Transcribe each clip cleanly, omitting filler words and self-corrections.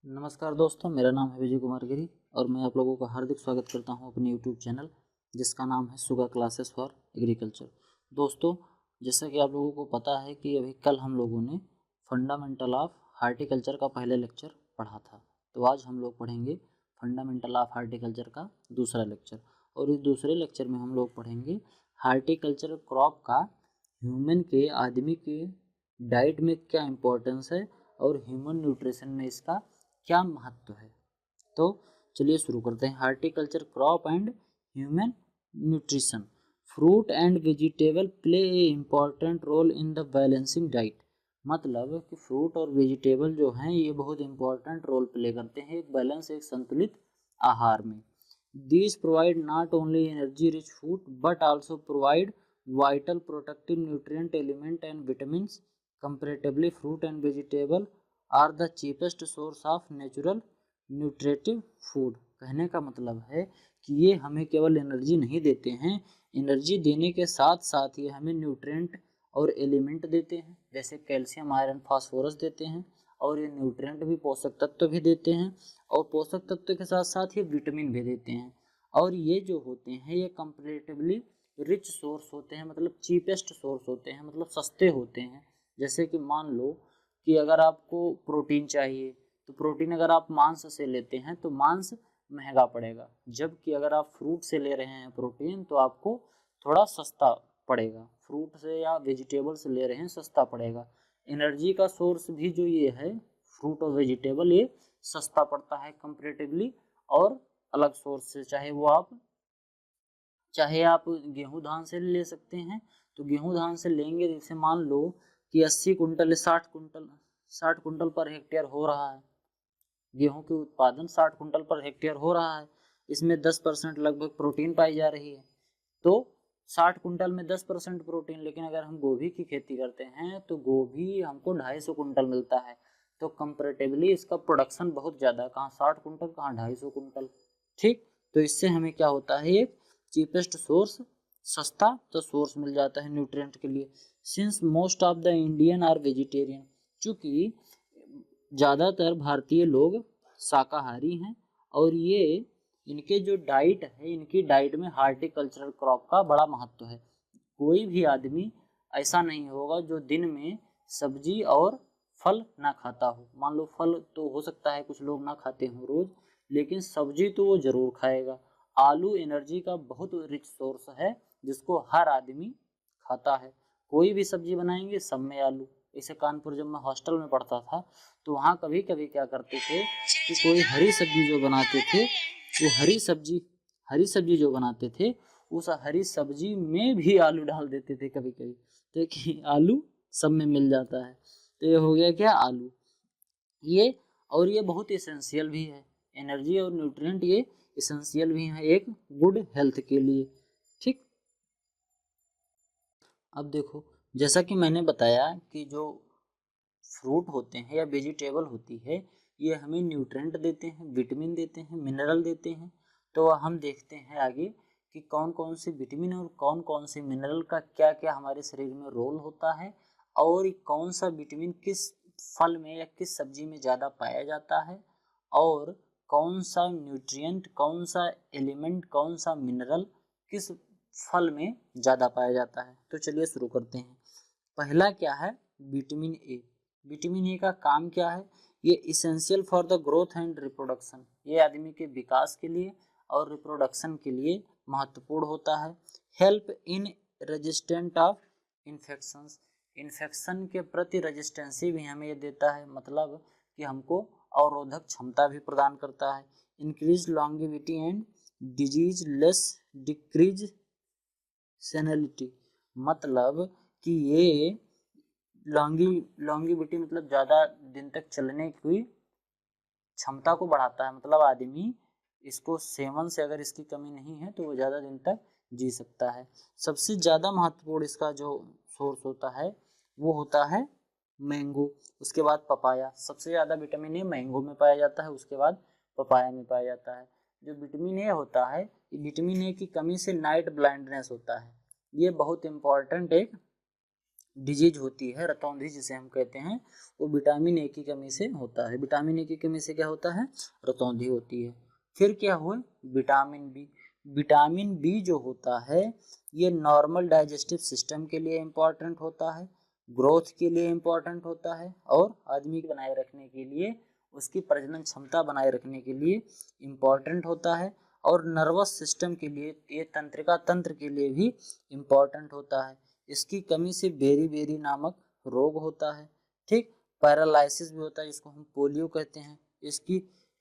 नमस्कार दोस्तों, मेरा नाम है विजय कुमार गिरी और मैं आप लोगों का हार्दिक स्वागत करता हूं अपने यूट्यूब चैनल जिसका नाम है सुगा क्लासेस फॉर एग्रीकल्चर। दोस्तों, जैसा कि आप लोगों को पता है कि अभी कल हम लोगों ने फंडामेंटल ऑफ हार्टिकल्चर का पहले लेक्चर पढ़ा था, तो आज हम लोग पढ़ेंगे फंडामेंटल ऑफ हार्टिकल्चर का दूसरा लेक्चर। और इस दूसरे लेक्चर में हम लोग पढ़ेंगे हार्टिकल्चर क्रॉप का ह्यूमन के आदमी के डाइट में क्या इम्पोर्टेंस है और ह्यूमन न्यूट्रिशन में इसका क्या महत्व है। तो चलिए शुरू करते हैं। Horticulture crop and human nutrition. Fruit and vegetable play a important role in the balancing diet. मतलब कि फ्रूट और वेजिटेबल जो हैं ये बहुत इंपॉर्टेंट रोल प्ले करते हैं एक बैलेंस, एक संतुलित आहार में। These provide not only energy rich food but also provide vital protective nutrient element and vitamins. Comparatively fruit and vegetable are the cheapest source of natural nutritive food. कहने का मतलब है कि ये हमें केवल एनर्जी नहीं देते हैं, एनर्जी देने के साथ साथ ये हमें न्यूट्रिएंट और एलिमेंट देते हैं, जैसे कैल्शियम, आयरन, फास्फोरस देते हैं। और ये न्यूट्रिएंट भी, पोषक तत्व भी देते हैं और पोषक तत्व के साथ साथ ये विटामिन भी देते हैं। और ये जो होते हैं ये कंपैरेटिवली रिच सोर्स होते हैं, मतलब चीपेस्ट सोर्स होते हैं, मतलब सस्ते होते हैं। जैसे कि मान लो कि अगर आपको प्रोटीन चाहिए तो प्रोटीन अगर आप मांस से लेते हैं तो मांस महंगा पड़ेगा, जबकि अगर आप फ्रूट से ले रहे हैं प्रोटीन तो आपको थोड़ा सस्ता पड़ेगा। फ्रूट से या वेजिटेबल से ले रहे हैं सस्ता पड़ेगा। एनर्जी का सोर्स भी जो ये है फ्रूट और वेजिटेबल, ये सस्ता पड़ता है कंपैरेटिवली और अलग सोर्स से। चाहे आप गेहूं धान से ले सकते हैं, तो गेहूं धान से लेंगे, जैसे मान लो कि 80 कुंटल 60 कुंटल पर हेक्टेयर हो रहा है, गेहूं के उत्पादन 60 कुंटल पर हेक्टेयर हो रहा है, इसमें 10% लगभग प्रोटीन पाई जा रही है। तो 60 कुंटल में 10% प्रोटीन। लेकिन अगर हम गोभी की खेती करते हैं तो गोभी हमको 250 कुंटल मिलता है, तो कंपैरेटिवली इसका प्रोडक्शन बहुत ज़्यादा, कहाँ 60 कुंटल कहाँ 250 कुंटल। ठीक, तो इससे हमें क्या होता है, एक चीपेस्ट सोर्स, सस्ता तो सोर्स मिल जाता है न्यूट्रिएंट के लिए। Since most of the Indian are vegetarian, चूँकि ज़्यादातर भारतीय लोग शाकाहारी हैं और ये इनके जो डाइट है, इनकी डाइट में हार्टिकल्चरल क्रॉप का बड़ा महत्व है। कोई भी आदमी ऐसा नहीं होगा जो दिन में सब्जी और फल ना खाता हो। मान लो फल तो हो सकता है कुछ लोग ना खाते हों रोज, लेकिन सब्जी तो वो जरूर खाएगा। आलू एनर्जी का बहुत रिच सोर्स है जिसको हर आदमी खाता है। कोई भी सब्जी बनाएंगे सब में आलू। इसे कानपुर जब मैं हॉस्टल में पढ़ता था तो वहाँ कभी कभी क्या करते थे कि कोई हरी सब्जी जो बनाते थे, वो हरी सब्जी जो बनाते थे उस हरी सब्जी में भी आलू डाल देते थे कभी कभी, तो कि आलू सब में मिल जाता है। तो ये हो गया क्या, आलू। ये और ये बहुत इसेंशियल भी है, एनर्जी और न्यूट्रिएंट ये इसेंशियल भी है एक गुड हेल्थ के लिए। ठीक, अब देखो, जैसा कि मैंने बताया कि जो फ्रूट होते हैं या वेजिटेबल होती है ये हमें न्यूट्रिएंट देते हैं, विटामिन देते हैं, मिनरल देते हैं। तो हम देखते हैं आगे कि कौन कौन से विटामिन और कौन कौन से मिनरल का क्या क्या हमारे शरीर में रोल होता है, और कौन सा विटामिन किस फल में या किस सब्जी में ज़्यादा पाया जाता है, और कौन सा न्यूट्रिएंट, कौन सा एलिमेंट, कौन सा मिनरल किस फल में ज़्यादा पाया जाता है। तो चलिए शुरू करते हैं। पहला क्या है, विटामिन ए। विटामिन ए का काम क्या है, ये essential for the growth and reproduction, ये आदमी के विकास के लिए और रिप्रोडक्शन के लिए महत्वपूर्ण होता है। Help in resistant of infections, infection के प्रति रेजिस्टेंसी भी हमें ये देता है, मतलब कि हमको अवरोधक क्षमता भी प्रदान करता है। Increase longevity and disease less decrease senility, मतलब कि ये लॉन्गिविटी मतलब ज़्यादा दिन तक चलने की क्षमता को बढ़ाता है। मतलब आदमी इसको सेवन से अगर इसकी कमी नहीं है तो वो ज़्यादा दिन तक जी सकता है। सबसे ज़्यादा महत्वपूर्ण इसका जो सोर्स होता है वो होता है मैंगो, उसके बाद पपाया। सबसे ज़्यादा विटामिन ए मैंगो में पाया जाता है, उसके बाद पपाया में पाया जाता है। जो विटामिन ए होता है, विटामिन ए की कमी से नाइट ब्लाइंडनेस होता है, ये बहुत इम्पॉर्टेंट एक डिजीज होती है, रतौंधी जिसे हम कहते हैं, वो विटामिन ए की कमी से होता है। विटामिन ए की कमी से क्या होता है? रतौंधी होती है। फिर क्या हुआ? Vitamin B. विटामिन बी जो होता है ये नॉर्मल डाइजेस्टिव सिस्टम के लिए इम्पॉर्टेंट होता है, ग्रोथ के लिए इम्पॉर्टेंट होता है, और आदमी को बनाए रखने के लिए, उसकी प्रजनन क्षमता बनाए रखने के लिए इम्पॉर्टेंट होता है, और नर्वस सिस्टम के लिए, ये तंत्रिका तंत्र के लिए भी इम्पॉर्टेंट होता है। इसकी कमी से बेरी नामक रोग होता है, ठीक। पैरालाइसिस भी होता है जिसको हम पोलियो कहते हैं,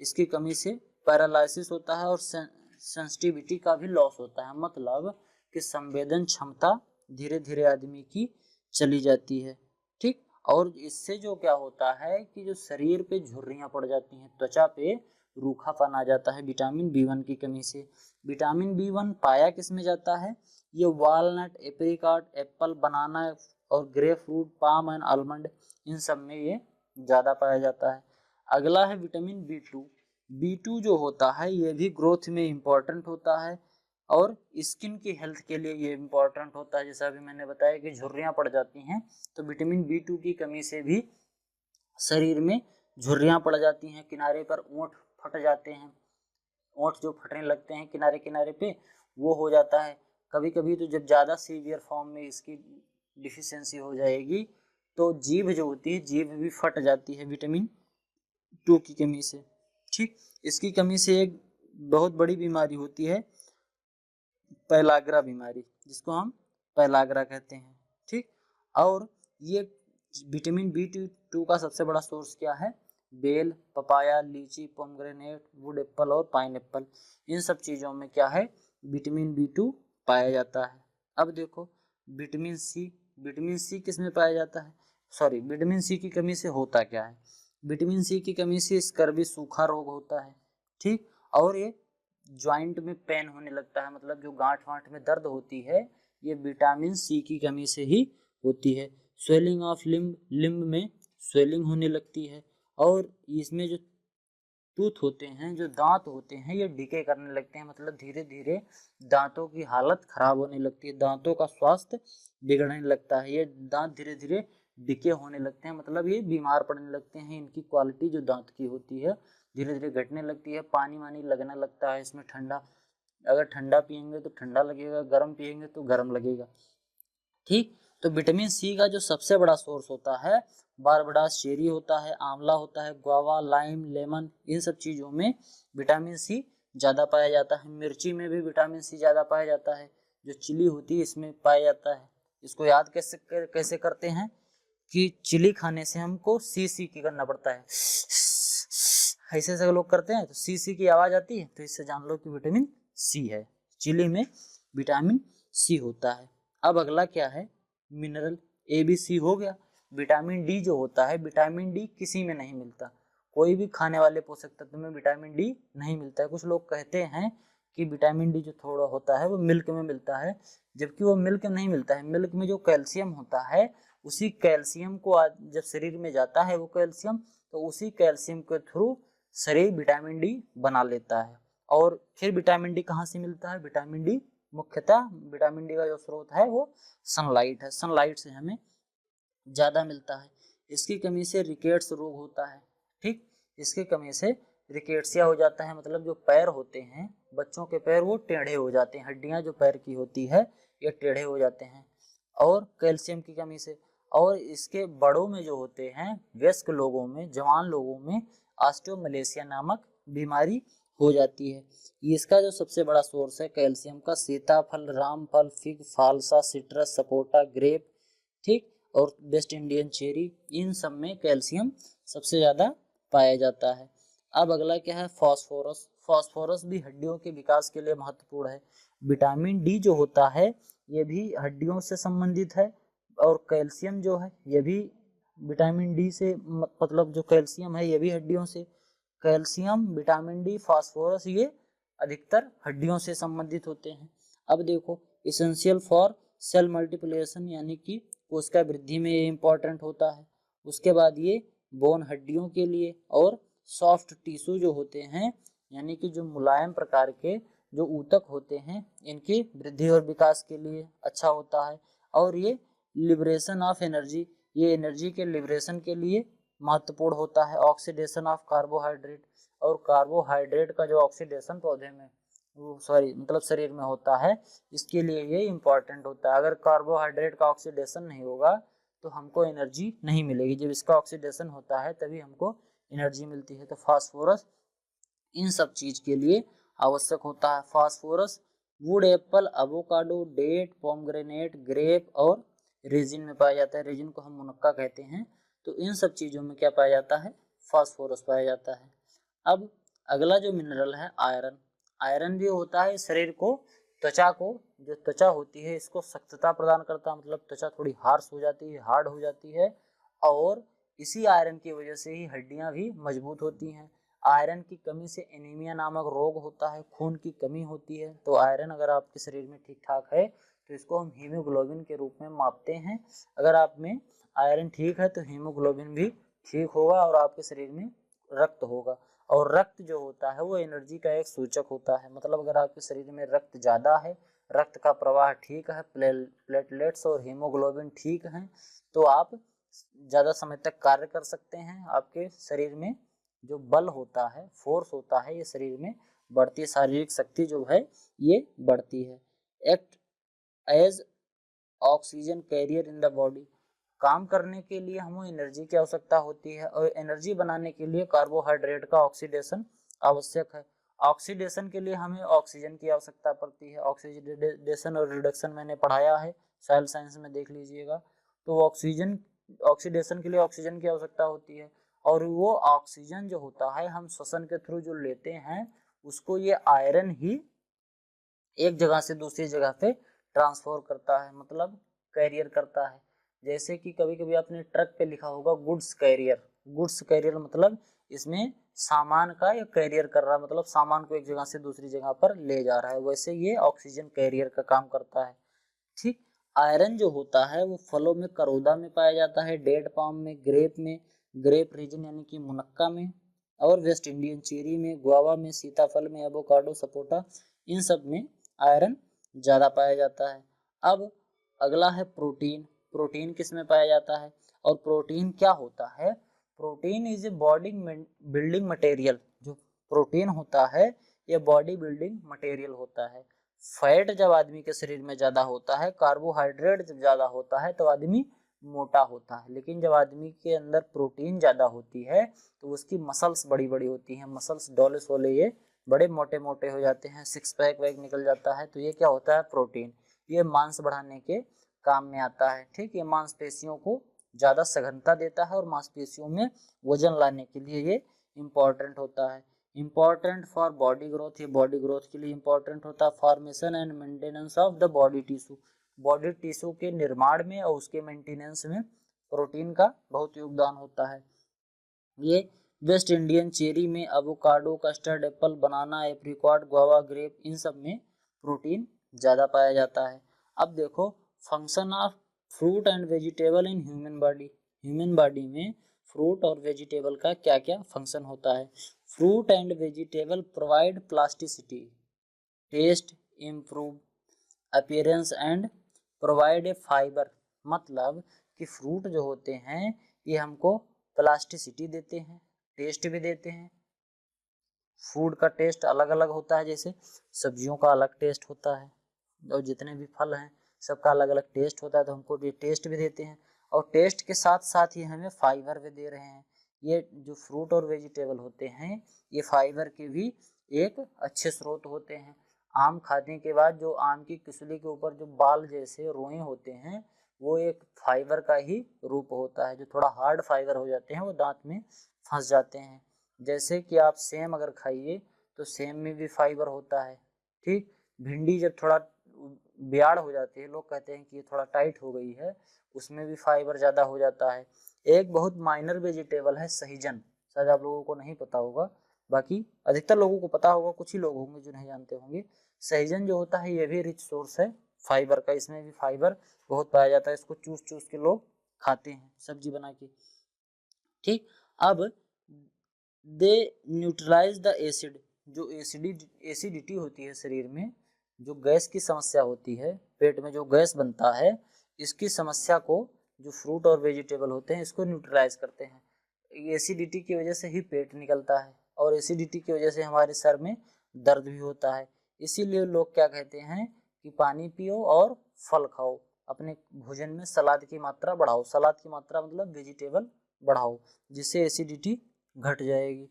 इसकी कमी से पैरालाइसिस होता है, और सेंसिटिविटी का भी लॉस होता है, मतलब कि संवेदन क्षमता धीरे धीरे आदमी की चली जाती है, ठीक। और इससे जो क्या होता है कि जो शरीर पे झुर्रियां पड़ जाती हैं, त्वचा पे रूखापन आ जाता है विटामिन बी1 की कमी से। विटामिन बी1 पाया किस में जाता है? ये वालनट, एप्रिकॉट, एप्पल, बनाना और grapefruit, palm and almond, इन सब में ये ज़्यादा पाया जाता है। अगला है विटामिन बी2। बी2 जो होता है ये भी ग्रोथ में इम्पॉर्टेंट होता है, और स्किन की हेल्थ के लिए ये इम्पॉर्टेंट होता है। जैसा अभी मैंने बताया कि झुर्रियाँ पड़ जाती हैं, तो विटामिन बी2 की कमी से भी शरीर में झुर्रियाँ पड़ जाती हैं, किनारे पर ओंठ फट जाते हैं, ओंठ जो फटने लगते हैं किनारे किनारे पे, वो हो जाता है। कभी कभी तो जब ज़्यादा सीवियर फॉर्म में इसकी डिफिशियंसी हो जाएगी तो जीभ जो होती है, जीभ भी फट जाती है विटामिन 2 की कमी से, ठीक। इसकी कमी से एक बहुत बड़ी बीमारी होती है पैलाग्रा बीमारी, जिसको हम पैलाग्रा कहते हैं, ठीक। और ये विटामिन बी2 का सबसे बड़ा सोर्स क्या है? बेल, पपाया, लीची, पोमग्रेनेट, वुड एप्पल और पाइन एप्पल, इन सब चीज़ों में क्या है? विटामिन बी2 पाया जाता है। अब देखो विटामिन सी। विटामिन सी किस में पाया जाता है? सॉरी, विटामिन सी की कमी से होता क्या है? विटामिन सी की कमी से स्कर्वी, सूखा रोग होता है, ठीक। और ये ज्वाइंट में पेन होने लगता है, मतलब जो गांठ वांठ में दर्द होती है, ये विटामिन सी की कमी से ही होती है। स्वेलिंग ऑफ लिम्ब, लिम्ब में स्वेलिंग होने लगती है, और इसमें जो टूथ होते हैं, जो दांत होते हैं, ये डिके करने लगते हैं, मतलब धीरे धीरे दांतों की हालत खराब होने लगती है, दांतों का स्वास्थ्य बिगड़ने लगता है, ये दांत धीरे धीरे डिके होने लगते हैं, मतलब ये बीमार पड़ने लगते हैं, इनकी क्वालिटी जो दांत की होती है धीरे धीरे घटने लगती है, पानी वानी लगने लगता है इसमें, ठंडा, अगर ठंडा पियेंगे तो ठंडा लगेगा, गर्म पियेंगे तो गर्म लगेगा, ठीक। तो विटामिन सी का जो सबसे बड़ा सोर्स होता है बारबडास चेरी होता है, आंवला होता है, गुआवा, लाइम, लेमन, इन सब चीज़ों में विटामिन सी ज़्यादा पाया जाता है। मिर्ची में भी विटामिन सी ज़्यादा पाया जाता है, जो चिली होती है इसमें पाया जाता है। इसको याद कैसे करते हैं कि चिली खाने से हमको सी की करना पड़ता है, ऐसे ऐसे लोग करते हैं तो सी की आवाज़ आती है, तो इससे जान लो कि विटामिन सी है, चिली में विटामिन सी होता है। अब अगला क्या है? मिनरल। ए बी सी हो गया। विटामिन डी जो होता है, विटामिन डी किसी में नहीं मिलता, कोई भी खाने वाले पोषक तत्व में विटामिन डी नहीं मिलता है। कुछ लोग कहते हैं कि विटामिन डी जो थोड़ा होता है वो मिल्क में मिलता है, जबकि वो मिल्क नहीं मिलता है। मिल्क में जो कैल्शियम होता है, उसी कैल्शियम को जब शरीर में जाता है वो कैल्शियम, तो उसी कैल्शियम के थ्रू शरीर विटामिन डी बना लेता है। और फिर विटामिन डी कहाँ से मिलता है? विटामिन डी मुख्यतः विटामिन डी का जो स्रोत है वो सनलाइट है, सनलाइट से हमें ज़्यादा मिलता है। इसकी कमी से रिकेट्स रोग होता है, ठीक। इसकी कमी से रिकेट्सिया हो जाता है, मतलब जो पैर होते हैं बच्चों के पैर वो टेढ़े हो जाते हैं, हड्डियां जो पैर की होती है ये टेढ़े हो जाते हैं, और कैल्शियम की कमी से। और इसके बड़ों में जो होते हैं, वयस्क लोगों में, जवान लोगों में ऑस्टियोमलेशिया नामक बीमारी हो जाती है। इसका जो सबसे बड़ा सोर्स है कैल्शियम का, सीताफल, रामफल, फिग, फालसा, सिट्रस, सपोटा, ग्रेप, ठीक, और वेस्ट इंडियन चेरी, इन सब में कैल्शियम सबसे ज़्यादा पाया जाता है। अब अगला क्या है? फास्फोरस। फास्फोरस भी हड्डियों के विकास के लिए महत्वपूर्ण है। विटामिन डी जो होता है ये भी हड्डियों से संबंधित है, और कैल्शियम जो है ये भी विटामिन डी से, मतलब जो कैल्शियम है ये भी हड्डियों से। कैल्शियम, विटामिन डी, फास्फोरस ये अधिकतर हड्डियों से संबंधित होते हैं। अब देखो इसेंशियल फॉर सेल मल्टीप्लिकेशन, यानी कि कोशिका वृद्धि में ये इंपॉर्टेंट होता है। उसके बाद ये बोन हड्डियों के लिए, और सॉफ्ट टिश्यू जो होते हैं, यानी कि जो मुलायम प्रकार के जो ऊतक होते हैं, इनकी वृद्धि और विकास के लिए अच्छा होता है। और ये लिबरेशन ऑफ एनर्जी, ये एनर्जी के लिबरेशन के लिए महत्वपूर्ण होता है। ऑक्सीडेशन ऑफ कार्बोहाइड्रेट, और कार्बोहाइड्रेट का जो ऑक्सीडेशन पौधे में मतलब शरीर में होता है, इसके लिए ये इम्पॉर्टेंट होता है। अगर कार्बोहाइड्रेट का ऑक्सीडेशन नहीं होगा तो हमको एनर्जी नहीं मिलेगी, जब इसका ऑक्सीडेशन होता है तभी हमको एनर्जी मिलती है। तो फास्फोरस इन सब चीज के लिए आवश्यक होता है। Phosphorus wood apple, avocado, date, pomegranate, grape और रेजिन में पाया जाता है। रेजिन को हम मुनक्का कहते हैं। तो इन सब चीजों में क्या पाया जाता है? फास्फोरस पाया जाता है। अब अगला जो मिनरल है आयरन। आयरन भी होता है शरीर को, त्वचा को, जो त्वचा होती है इसको सख्तता प्रदान करता है, मतलब त्वचा थोड़ी हार्श हो जाती है, हार्ड हो जाती है, और इसी आयरन की वजह से ही हड्डियां भी मजबूत होती हैं। आयरन की कमी से एनीमिया नामक रोग होता है, खून की कमी होती है। तो आयरन अगर आपके शरीर में ठीक ठाक है तो इसको हम हीमोग्लोबिन के रूप में मापते हैं। अगर आप में आयरन ठीक है तो हीमोग्लोबिन भी ठीक होगा और आपके शरीर में रक्त होगा। और रक्त जो होता है वो एनर्जी का एक सूचक होता है, मतलब अगर आपके शरीर में रक्त ज़्यादा है, रक्त का प्रवाह ठीक है, प्लेटलेट्स और हीमोग्लोबिन ठीक हैं, तो आप ज़्यादा समय तक कार्य कर सकते हैं। आपके शरीर में जो बल होता है, फोर्स होता है, ये शरीर में बढ़ती है, शारीरिक शक्ति जो है ये बढ़ती है। Act as oxygen carrier in the body, काम करने के लिए हमें एनर्जी की आवश्यकता होती है और एनर्जी बनाने के लिए कार्बोहाइड्रेट का ऑक्सीडेशन आवश्यक है। ऑक्सीडेशन के लिए हमें ऑक्सीजन की आवश्यकता पड़ती है। ऑक्सीडेशन और रिडक्शन मैंने पढ़ाया है, सेल साइंस में देख लीजिएगा। तो ऑक्सीडेशन के लिए ऑक्सीजन की आवश्यकता होती है, और वो ऑक्सीजन जो होता है हम श्वसन के थ्रू जो लेते हैं उसको ये आयरन ही एक जगह से दूसरी जगह पे ट्रांसफर करता है, मतलब कैरियर करता है। जैसे कि कभी कभी आपने ट्रक पे लिखा होगा गुड्स कैरियर। गुड्स कैरियर मतलब इसमें सामान का या कैरियर कर रहा है, मतलब सामान को एक जगह से दूसरी जगह पर ले जा रहा है, वैसे ये ऑक्सीजन कैरियर का काम करता है। ठीक। आयरन जो होता है वो फलों में करोदा में पाया जाता है, डेट पाम में, ग्रेप रीजन यानी कि मुनक्का में, और वेस्ट इंडियन चेरी में, गुआवा में, सीताफल में, एवोकाडो, सपोटा, इन सब में आयरन ज़्यादा पाया जाता है। अब अगला है प्रोटीन। प्रोटीन किस में पाया जाता है और प्रोटीन क्या होता है? Protein is a body building material. जो प्रोटीन होता है ये बॉडी बिल्डिंग मटेरियल होता है। फैट जब आदमी के शरीर में ज़्यादा होता है, कार्बोहाइड्रेट जब ज़्यादा होता है तो आदमी मोटा होता है, लेकिन जब आदमी के अंदर प्रोटीन ज़्यादा होती है तो उसकी मसल्स बड़ी बड़ी होती हैं, मसल्स डोले सोले ये बड़े मोटे मोटे हो जाते हैं, सिक्स पैक वैक निकल जाता है। तो ये क्या होता है? प्रोटीन। ये मांस बढ़ाने के काम में आता है। ठीक, ये मांसपेशियों को ज़्यादा सघनता देता है और मांसपेशियों में वजन लाने के लिए ये इम्पॉर्टेंट होता है। इम्पॉर्टेंट फॉर बॉडी ग्रोथ, ये बॉडी ग्रोथ के लिए इम्पॉर्टेंट होता है। Formation and maintenance of the body tissue, body tissue के निर्माण में और उसके मेंटेनेंस में प्रोटीन का बहुत योगदान होता है। ये वेस्ट इंडियन चेरी में, avocado, custard apple, banana, apricot, guava, grape, इन सब में प्रोटीन ज़्यादा पाया जाता है। अब देखो function of fruit and vegetable in human body. Human body में फ्रूट और वेजिटेबल का क्या क्या फंक्शन होता है? Fruit and vegetable provide plasticity, taste, improve appearance and provide a fibre. मतलब कि फ्रूट जो होते हैं ये हमको प्लास्टिसिटी देते हैं, टेस्ट भी देते हैं। फूड का टेस्ट अलग अलग होता है, जैसे सब्जियों का अलग टेस्ट होता है और जितने भी फल हैं सबका अलग अलग टेस्ट होता है, तो हमको ये टेस्ट भी देते हैं और टेस्ट के साथ साथ ही हमें फाइबर भी दे रहे हैं। ये जो फ्रूट और वेजिटेबल होते हैं ये फाइबर के भी एक अच्छे स्रोत होते हैं। आम खाने के बाद जो आम की किसली के ऊपर जो बाल जैसे रोए होते हैं वो एक फाइबर का ही रूप होता है, जो थोड़ा हार्ड फाइबर हो जाते हैं, वो दांत में फंस जाते हैं। जैसे कि आप सेम अगर खाइए तो सेम में भी फाइबर होता है। ठीक, भिंडी जब थोड़ा ब्याड़ हो जाती है, लोग कहते हैं कि ये थोड़ा टाइट हो गई है, उसमें भी फाइबर ज़्यादा हो जाता है। एक बहुत माइनर वेजिटेबल है सहजन, शायद आप लोगों को नहीं पता होगा, बाकी अधिकतर लोगों को पता होगा, कुछ ही लोग होंगे जो नहीं जानते होंगे। सहजन जो होता है ये भी रिच सोर्स है फाइबर का, इसमें भी फाइबर बहुत पाया जाता है, इसको चूस चूस के लोग खाते हैं सब्जी बना के। ठीक, अब दे न्यूट्रलाइज द एसिड, जो एसिडिटी होती है शरीर में, जो गैस की समस्या होती है, पेट में जो गैस बनता है, इसकी समस्या को जो फ्रूट और वेजिटेबल होते हैं इसको न्यूट्रलाइज करते हैं। एसिडिटी की वजह से ही पेट निकलता है और एसिडिटी की वजह से हमारे सर में दर्द भी होता है। इसीलिए लोग क्या कहते हैं कि पानी पियो और फल खाओ, अपने भोजन में सलाद की मात्रा बढ़ाओ। सलाद की मात्रा मतलब वेजिटेबल बढ़ाओ, जिससे एसिडिटी घट जाएगी।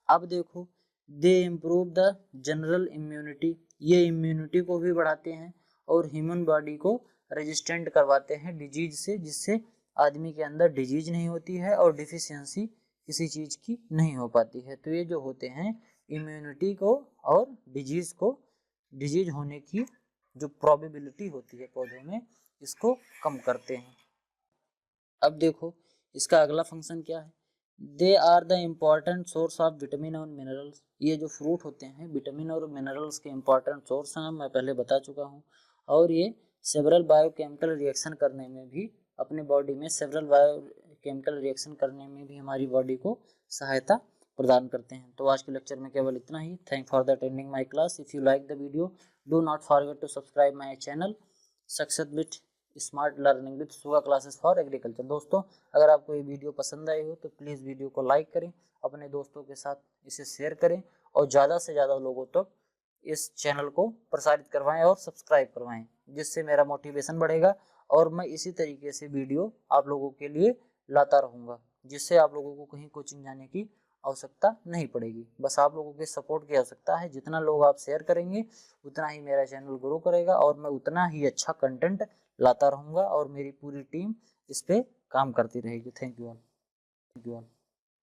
अब देखो, दे इम्प्रूव द जनरल इम्यूनिटी, ये इम्यूनिटी को भी बढ़ाते हैं और ह्यूमन बॉडी को रेजिस्टेंट करवाते हैं डिजीज से, जिससे आदमी के अंदर डिजीज नहीं होती है और डिफिशियंसी किसी चीज की नहीं हो पाती है। तो ये जो होते हैं इम्यूनिटी को और डिजीज होने की जो प्रोबेबिलिटी होती है पौधों में, इसको कम करते हैं। अब देखो इसका अगला फंक्शन क्या है। They are the important source of vitamin और मिनरल्स, ये जो फ्रूट होते हैं विटामिन और मिनरल्स के इम्पॉर्टेंट सोर्स हैं, मैं पहले बता चुका हूँ। और ये सेवरल बायोकेमिकल रिएक्शन करने में भी, अपने बॉडी में सेवरल बायोकेमिकल रिएक्शन करने में भी हमारी बॉडी को सहायता प्रदान करते हैं। तो आज के लेक्चर में केवल इतना ही। Thank for the attending my class. If you like the video, do not forget to subscribe my channel success with smart learning with Suga classes for agriculture. दोस्तों, अगर आपको ये वीडियो पसंद आई हो तो प्लीज़ वीडियो को लाइक करें, अपने दोस्तों के साथ इसे शेयर करें और ज़्यादा से ज़्यादा लोगों तक इस चैनल को प्रसारित करवाएं और सब्सक्राइब करवाएं, जिससे मेरा मोटिवेशन बढ़ेगा और मैं इसी तरीके से वीडियो आप लोगों के लिए लाता रहूँगा, जिससे आप लोगों को कहीं कोचिंग जाने की आवश्यकता नहीं पड़ेगी। बस आप लोगों के सपोर्ट की आवश्यकता है। जितना लोग आप शेयर करेंगे उतना ही मेरा चैनल ग्रो करेगा और मैं उतना ही अच्छा कंटेंट लाता रहूँगा और मेरी पूरी टीम इस पे काम करती रहेगी। Thank you all.